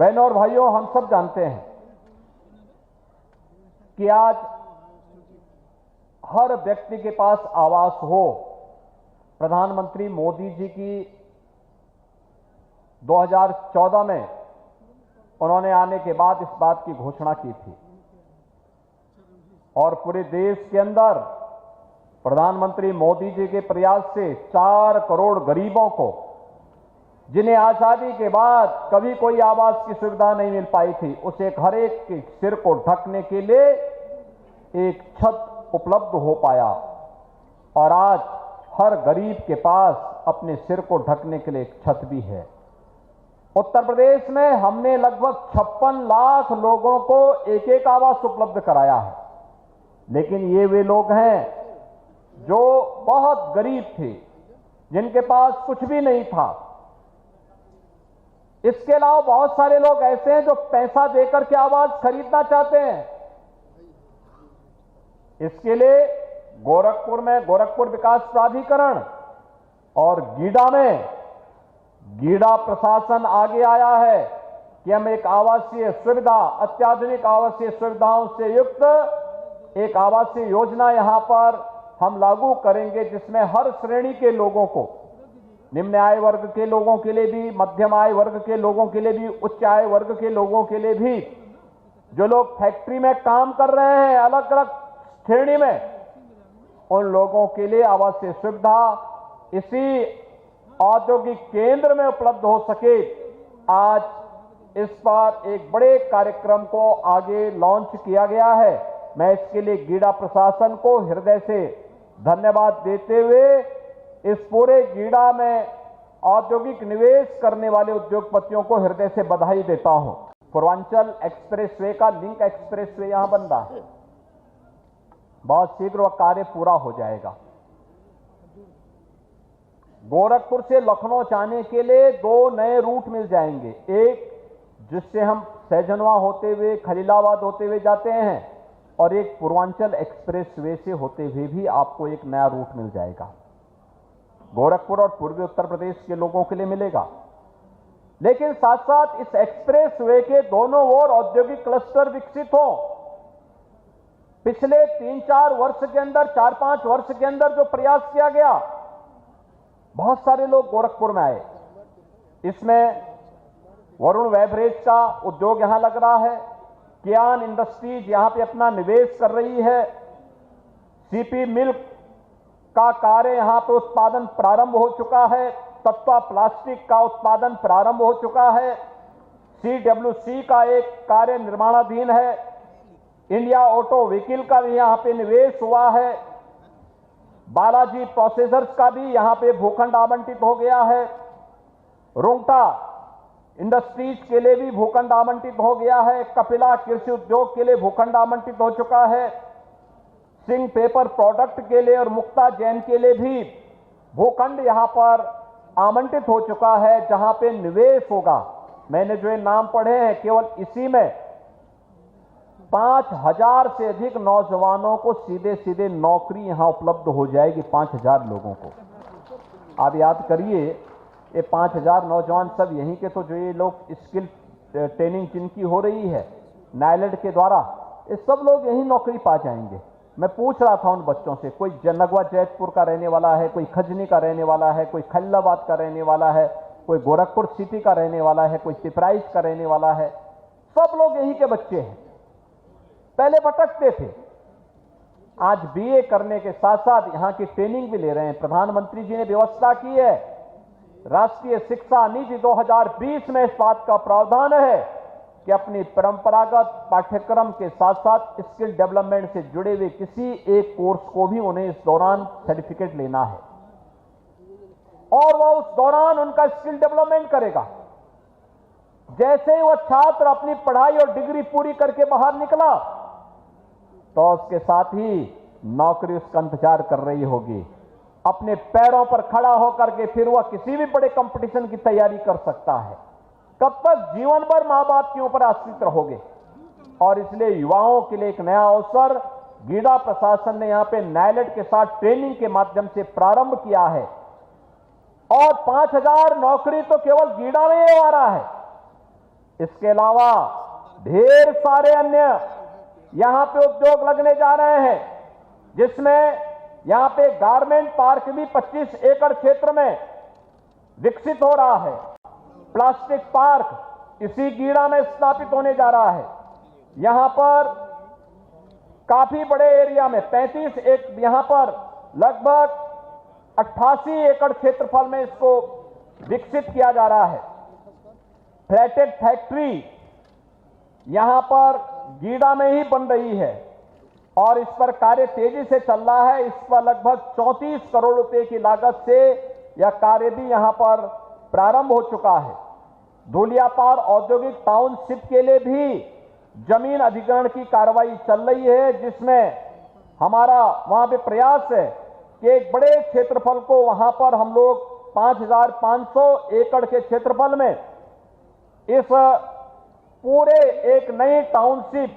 बहनों और भाइयों, हम सब जानते हैं कि आज हर व्यक्ति के पास आवास हो। प्रधानमंत्री मोदी जी की 2014 में उन्होंने आने के बाद इस बात की घोषणा की थी और पूरे देश के अंदर प्रधानमंत्री मोदी जी के प्रयास से 4 करोड़ गरीबों को, जिन्हें आजादी के बाद कभी कोई आवास की सुविधा नहीं मिल पाई थी, उसे हर एक के सिर को ढकने के लिए एक छत उपलब्ध हो पाया। और आज हर गरीब के पास अपने सिर को ढकने के लिए एक छत भी है। उत्तर प्रदेश में हमने लगभग 56 लाख लोगों को एक एक आवास उपलब्ध कराया है। लेकिन ये वे लोग हैं जो बहुत गरीब थे, जिनके पास कुछ भी नहीं था। इसके अलावा बहुत सारे लोग ऐसे हैं जो पैसा देकर के आवास खरीदना चाहते हैं। इसके लिए गोरखपुर में गोरखपुर विकास प्राधिकरण और गीडा में गीडा प्रशासन आगे आया है कि हम एक आवासीय सुविधा, अत्याधुनिक आवासीय सुविधाओं से युक्त एक आवासीय योजना यहां पर हम लागू करेंगे, जिसमें हर श्रेणी के लोगों को, निम्न आय वर्ग के लोगों के लिए भी, मध्यम आय वर्ग के लोगों के लिए भी, उच्च आय वर्ग के लोगों के लिए भी, जो लोग फैक्ट्री में काम कर रहे हैं अलग अलग श्रेणी में, उन लोगों के लिए आवासीय सुविधा इसी औद्योगिक केंद्र में उपलब्ध हो सके। आज इस पर एक बड़े कार्यक्रम को आगे लॉन्च किया गया है। मैं इसके लिए गीडा प्रशासन को हृदय से धन्यवाद देते हुए इस पूरे गीडा में औद्योगिक निवेश करने वाले उद्योगपतियों को हृदय से बधाई देता हूं। पूर्वांचल एक्सप्रेसवे का लिंक एक्सप्रेसवे यहां बन रहा है, बहुत शीघ्र वह कार्य पूरा हो जाएगा। गोरखपुर से लखनऊ जाने के लिए 2 नए रूट मिल जाएंगे, एक जिससे हम सैजनवा होते हुए खलीलाबाद होते हुए जाते हैं और एक पूर्वांचल एक्सप्रेसवे से होते हुए भी आपको एक नया रूट मिल जाएगा। गोरखपुर और पूर्वी उत्तर प्रदेश के लोगों के लिए मिलेगा। लेकिन साथ साथ इस एक्सप्रेसवे के दोनों ओर औद्योगिक क्लस्टर विकसित हो। पिछले 3-4 वर्ष के अंदर, 4-5 वर्ष के अंदर जो प्रयास किया गया, बहुत सारे लोग गोरखपुर में आए। इसमें वरुण बेवरेज का उद्योग यहां लग रहा है, कियान इंडस्ट्रीज यहां पे अपना निवेश कर रही है, सीपी मिल्क का कार्य यहां पर उत्पादन प्रारंभ हो चुका है, तत्वा प्लास्टिक का उत्पादन प्रारंभ हो चुका है, CWC का एक कार्य निर्माणाधीन है, इंडिया ऑटो व्हीकल का भी यहां पे निवेश हुआ है, बालाजी प्रोसेसर्स का भी यहां पे भूखंड आवंटित हो गया है, रुंगटा इंडस्ट्रीज के लिए भी भूखंड आवंटित हो गया है, कपिला कृषि उद्योग के लिए भूखंड आवंटित हो चुका है, सिंह पेपर प्रोडक्ट के लिए और मुक्ता जैन के लिए भी भूखंड यहां पर आवंटित हो चुका है, जहां पे निवेश होगा। मैंने जो ये नाम पढ़े हैं, केवल इसी में 5000 से अधिक नौजवानों को सीधे सीधे नौकरी यहां उपलब्ध हो जाएगी, 5000 लोगों को। आप याद करिए, ये 5000 नौजवान सब यहीं के, तो जो ये लोग स्किल ट्रेनिंग जिनकी हो रही है नायलैंड के द्वारा, ये सब लोग यहीं नौकरी पा जाएंगे। मैं पूछ रहा था उन बच्चों से, कोई जनगवा जैतपुर का रहने वाला है, कोई खजनी का रहने वाला है, कोई खैलाबाद का रहने वाला है, कोई गोरखपुर सिटी का रहने वाला है, कोई पिपराइच का रहने वाला है, सब लोग यहीं के बच्चे हैं। पहले भटकते थे, आज BA करने के साथ साथ यहां की ट्रेनिंग भी ले रहे हैं। प्रधानमंत्री जी ने व्यवस्था की है, राष्ट्रीय शिक्षा नीति 2020 में इस बात का प्रावधान है कि अपनी परंपरागत पाठ्यक्रम के साथ साथ स्किल डेवलपमेंट से जुड़े हुए किसी एक कोर्स को भी उन्हें इस दौरान सर्टिफिकेट लेना है और वह उस दौरान उनका स्किल डेवलपमेंट करेगा। जैसे ही वह छात्र अपनी पढ़ाई और डिग्री पूरी करके बाहर निकला, तो उसके साथ ही नौकरी उसका इंतजार कर रही होगी। अपने पैरों पर खड़ा होकर के फिर वह किसी भी बड़े कंपटीशन की तैयारी कर सकता है। कब तक जीवन भर मां बाप के ऊपर आश्रित रहोगे? और इसलिए युवाओं के लिए एक नया अवसर गीडा प्रशासन ने यहां पे नायलैंड के साथ ट्रेनिंग के माध्यम से प्रारंभ किया है और 5000 नौकरी तो केवल गीडा में ही आ रहा है। इसके अलावा ढेर सारे अन्य यहां पे उद्योग लगने जा रहे हैं, जिसमें यहां पे गारमेंट पार्क भी 25 एकड़ क्षेत्र में विकसित हो रहा है। प्लास्टिक पार्क इसी गीड़ा में स्थापित होने जा रहा है। यहां पर काफी बड़े एरिया में 35 एक यहां पर लगभग 88 एकड़ क्षेत्रफल में इसको विकसित किया जा रहा है। फ्लैटेड फैक्ट्री यहां पर गीड़ा में ही बन रही है और इस पर कार्य तेजी से चल रहा है। इस पर लगभग 34 करोड़ रुपए की लागत से यह कार्य भी यहां पर प्रारंभ हो चुका है। धूलियापार औद्योगिक टाउनशिप के लिए भी जमीन अधिग्रहण की कार्रवाई चल रही है, जिसमें हमारा वहां पे प्रयास है कि एक बड़े क्षेत्रफल को वहां पर हम लोग 5,500 एकड़ के क्षेत्रफल में इस पूरे एक नई टाउनशिप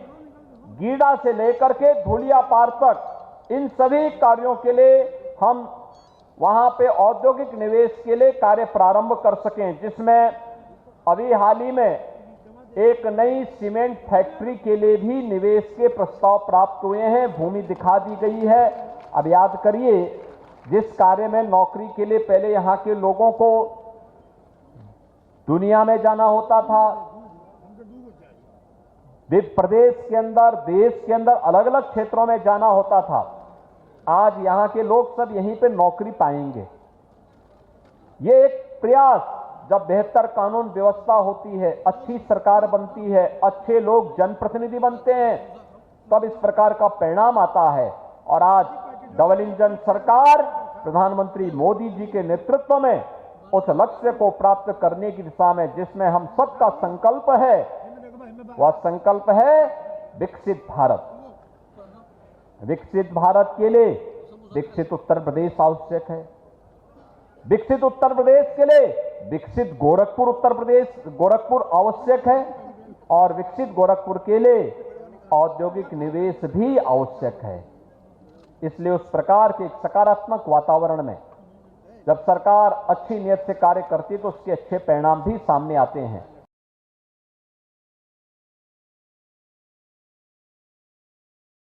गीड़ा से लेकर के धूलियापार तक इन सभी कार्यों के लिए हम वहां पे औद्योगिक निवेश के लिए कार्य प्रारंभ कर सकें, जिसमें अभी हाल ही में एक नई सीमेंट फैक्ट्री के लिए भी निवेश के प्रस्ताव प्राप्त हुए हैं, भूमि दिखा दी गई है। अब याद करिए, जिस कार्य में नौकरी के लिए पहले यहां के लोगों को दुनिया में जाना होता था, प्रदेश के अंदर, देश के अंदर अलग अलग क्षेत्रों में जाना होता था, आज यहां के लोग सब यहीं पे नौकरी पाएंगे। ये एक प्रयास, जब बेहतर कानून व्यवस्था होती है, अच्छी सरकार बनती है, अच्छे लोग जनप्रतिनिधि बनते हैं, तब इस प्रकार का परिणाम आता है। और आज डबल इंजन सरकार प्रधानमंत्री मोदी जी के नेतृत्व में उस लक्ष्य को प्राप्त करने की दिशा में, जिसमें हम सबका संकल्प है, वह संकल्प है विकसित भारत। विकसित भारत के लिए विकसित उत्तर प्रदेश आवश्यक है। विकसित उत्तर प्रदेश के लिए विकसित गोरखपुर आवश्यक है और विकसित गोरखपुर के लिए औद्योगिक निवेश भी आवश्यक है। इसलिए उस प्रकार के एक सकारात्मक वातावरण में जब सरकार अच्छी नीयत से कार्य करती है तो उसके अच्छे परिणाम भी सामने आते हैं।